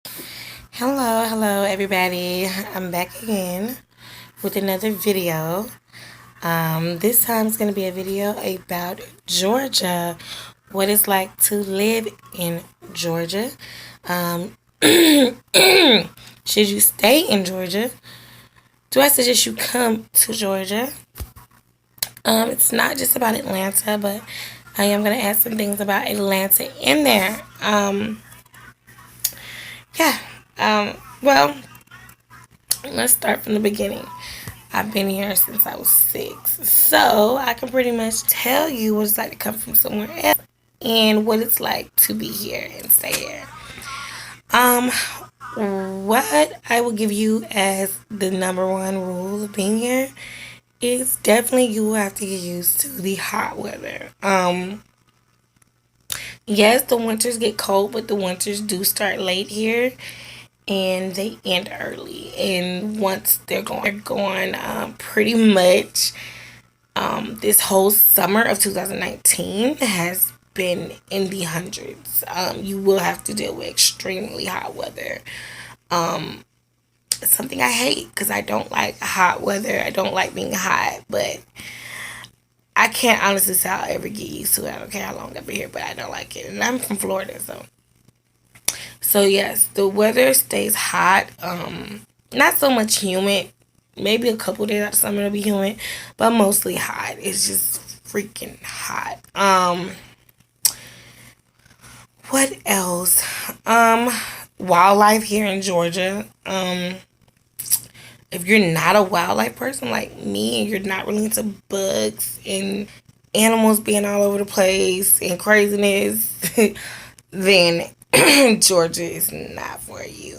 Hello everybody. I'm back again with another video. This time it's going to be a video about Georgia, what it's like to live in Georgia. Um, should you stay in Georgia? Do I suggest you come to Georgia? It's not just about Atlanta, but I am going to add some things about Atlanta in there. Yeah. Well, let's start from the beginning. I've been here since I was 6. So I can pretty much tell you what it's like to come from somewhere else and what it's like to be here and stay here. Um, what I will give you as the number one rule of being here is definitely you will have to get used to the hot weather. Yes, the winters get cold, but the winters do start late here and they end early. And once they're gone pretty much. This whole summer of 2019 has been in the hundreds. You will have to deal with extremely hot weather. It's something I hate because I don't like hot weather. I don't like being hot, but I can't honestly say I'll ever get used to it. I don't care how long I've been here, but I don't like it. And I'm from Florida, so yes, the weather stays hot. Not so much humid. Maybe a couple days out of summer it'll be humid, but mostly hot. It's just freaking hot. What else? Wildlife here in Georgia. If you're not a wildlife person like me and you're not really into bugs and animals being all over the place and craziness, then Georgia is not for you.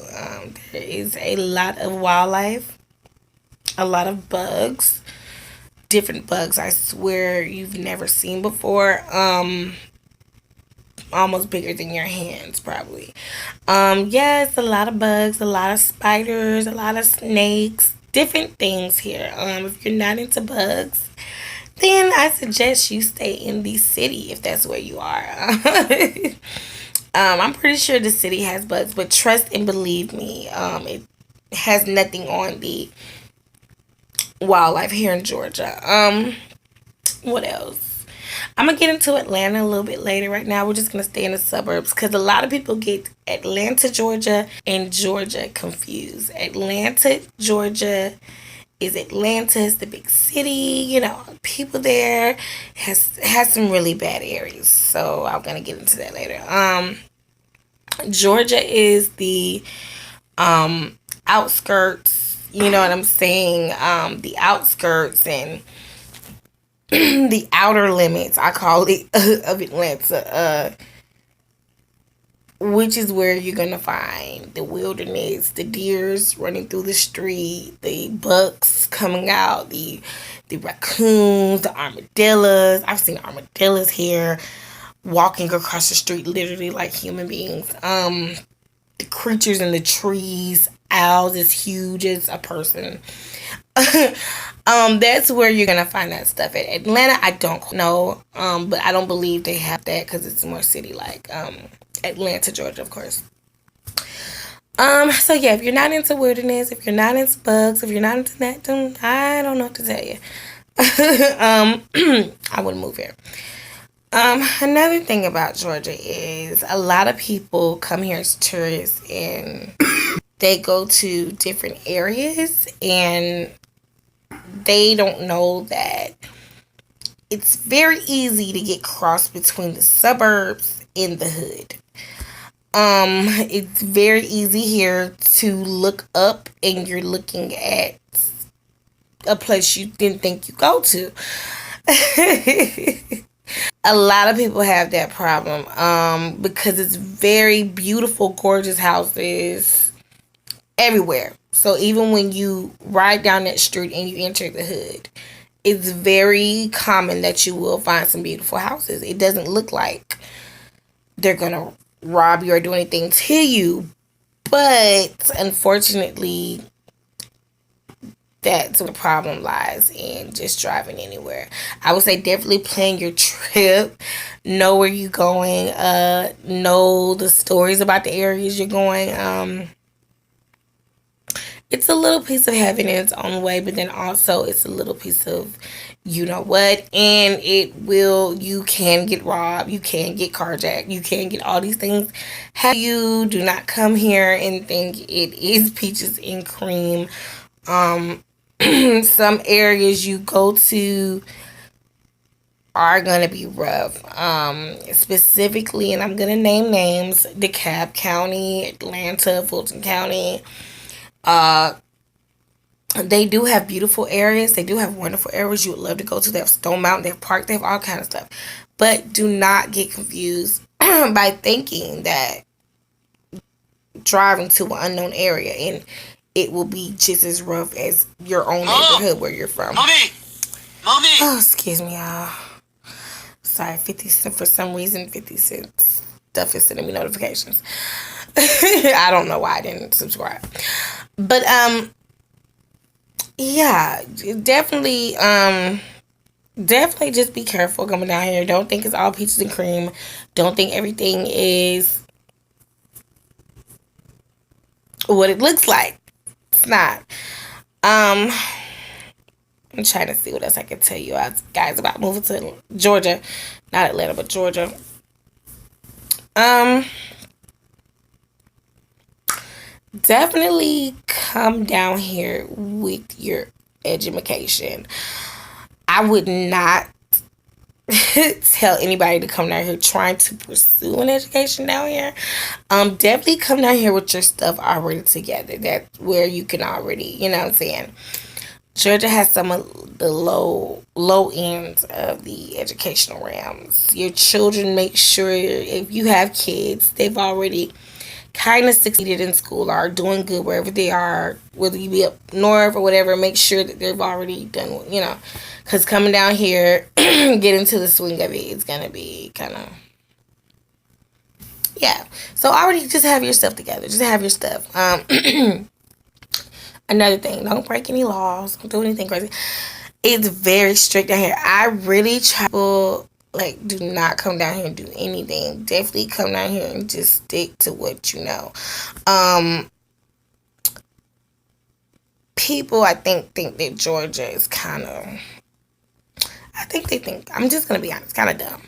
There is a lot of wildlife, a lot of bugs, different bugs I swear you've never seen before. Almost bigger than your hands, probably. Yes, a lot of bugs, a lot of spiders, a lot of snakes, different things here. If you're not into bugs, then I suggest you stay in the city if that's where you are. I'm pretty sure the city has bugs, but trust and believe me, it has nothing on the wildlife here in Georgia. What else? I'm gonna get into Atlanta a little bit later. Right now, we're just gonna stay in the suburbs because a lot of people get Atlanta, Georgia, and Georgia confused. Atlanta, Georgia is Atlanta, is the big city. People there has some really bad areas. So I'm gonna get into that later. Georgia is the outskirts. You know what I'm saying? The outskirts and the outer limits, I call it, of Atlanta, which is where you're gonna find the wilderness, the deers running through the street, the bucks coming out, the raccoons, the armadillos. I've seen armadillos here walking across the street, literally like human beings. The creatures in the trees, owls as huge as a person. That's where you're gonna find that stuff. At Atlanta, I don't know, but I don't believe they have that because it's more city like. Atlanta, Georgia, of course. So yeah, if you're not into wilderness, if you're not into bugs, if you're not into that, then I don't know what to tell you. I wouldn't move here. Another thing about Georgia is a lot of people come here as tourists and they go to different areas and they don't know that it's very easy to get crossed between the suburbs and the hood. It's very easy here to look up and you're looking at a place you didn't think you go to. A lot of people have that problem because it's very beautiful, gorgeous houses everywhere. So even when you ride down that street and you enter the hood, it's very common that you will find some beautiful houses. It doesn't look like they're gonna rob you or do anything to you, but unfortunately, that's where the problem lies in just driving anywhere. I would say definitely plan your trip, know where you're going, know the stories about the areas you're going. It's a little piece of heaven in its own way, but then also it's a little piece of you know what, and you can get robbed, you can get carjacked, you can get all these things. You do not come here and think it is peaches and cream. Some areas you go to are gonna be rough. Specifically, and I'm gonna name names: DeKalb County, Atlanta, Fulton County. Uh, they do have beautiful areas. They do have wonderful areas you would love to go to. They have Stone Mountain, they have Park, they have all kind of stuff. But do not get confused by thinking that driving to an unknown area and it will be just as rough as your own neighborhood where you're from. Mommy! Oh, excuse me, y'all. Sorry, 50 Cent, for some reason, 50 Cent stuff is sending me notifications. I don't know why I didn't subscribe. But, yeah, definitely just be careful coming down here. Don't think it's all peaches and cream. Don't think everything is what it looks like. It's not. I'm trying to see what else I can tell you guys about moving to Georgia. Not Atlanta, but Georgia. Definitely come down here with your education. I would not tell anybody to come down here trying to pursue an education down here. Definitely come down here with your stuff already together. That's where you can already, you know what I'm saying. Georgia has some of the low ends of the educational realms. Your children, make sure if you have kids, they've already kind of succeeded in school or are doing good wherever they are, whether you be up north or whatever. Make sure that they've already done, you know, because coming down here, get into the swing of it, it's gonna be kind of, yeah. So already just have your stuff together. Just have your stuff. Another thing, don't break any laws. Don't do anything crazy. It's very strict down here. I really try to, like, do not come down here and do anything. Definitely come down here and just stick to what you know. People, I think that Georgia is kind of, I'm just going to be honest, kind of dumb.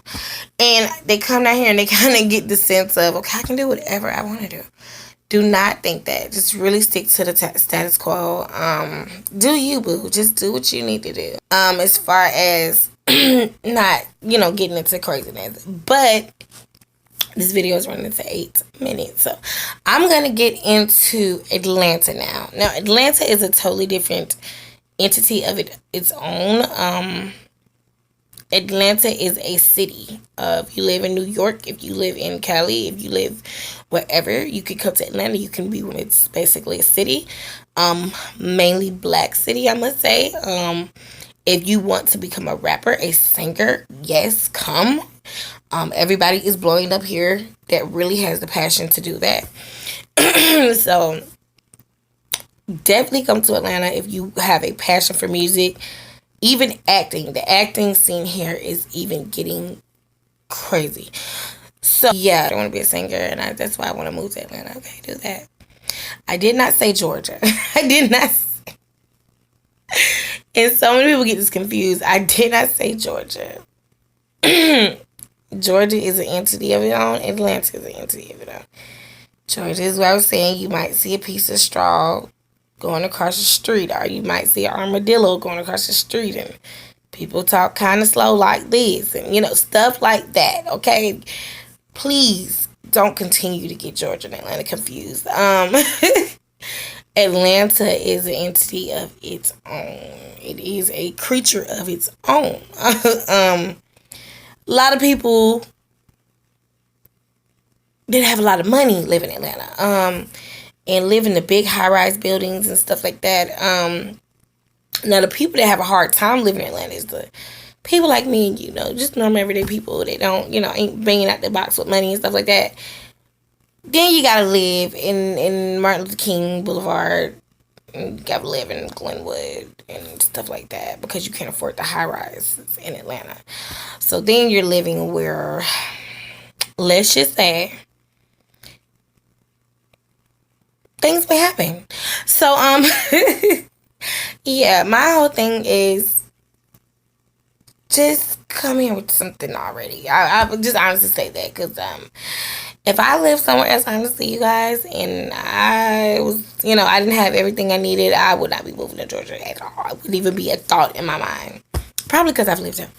And they come down here and they kind of get the sense of, okay, I can do whatever I want to do. Do not think that. Just really stick to the status quo. Do you, boo. Just do what you need to do. As far as not, getting into craziness. But this video is running to 8 minutes. So I'm going to get into Atlanta now. Now, Atlanta is a totally different entity of its own. Atlanta is a city. If you live in New York, if you live in Cali, if you live wherever, you can come to Atlanta. You can be, it's basically a city. Mainly black city, I must say. If you want to become a rapper, a singer, yes, come. Everybody is blowing up here that really has the passion to do that. So definitely come to Atlanta if you have a passion for music. Even acting. The acting scene here is even getting crazy. So, yeah, I don't want to be a singer, and that's why I want to move to Atlanta. Okay, do that. I did not say Georgia. I did not say. And so many people get this confused. I did not say Georgia. Georgia is an entity of its own. Atlanta is an entity of its own. Georgia is what I was saying. You might see a piece of straw going across the street, or you might see an armadillo going across the street, and people talk kind of slow like this, and stuff like that. Okay, please don't continue to get Georgia and Atlanta confused. Atlanta is an entity of its own. It is a creature of its own. A lot of people that have a lot of money live in Atlanta. And live in the big high-rise buildings and stuff like that. Now, the people that have a hard time living in Atlanta is the people like me and you, just normal everyday people. They don't, ain't banging out the box with money and stuff like that. Then you gotta live in Martin Luther King Boulevard, You gotta live in Glenwood and stuff like that because you can't afford the high rise in Atlanta. So then you're living where, let's just say, things may happen. So yeah, my whole thing is just come here with something already. I would just honestly say that because if I lived somewhere else, honestly, you guys, and I was, I didn't have everything I needed, I would not be moving to Georgia at all. It wouldn't even be a thought in my mind. Probably because I've lived here.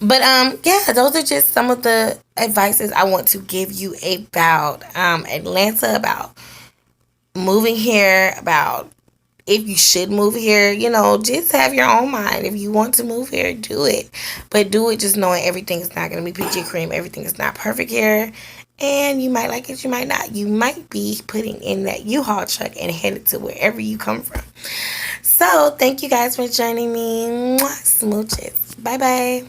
But yeah, those are just some of the advices I want to give you about Atlanta, about moving here, about if you should move here, just have your own mind. If you want to move here, do it. But do it just knowing everything is not going to be peachy cream. Everything is not perfect here. And you might like it, you might not. You might be putting in that U-Haul truck and headed to wherever you come from. So, thank you guys for joining me. Mwah, smooches. Bye-bye.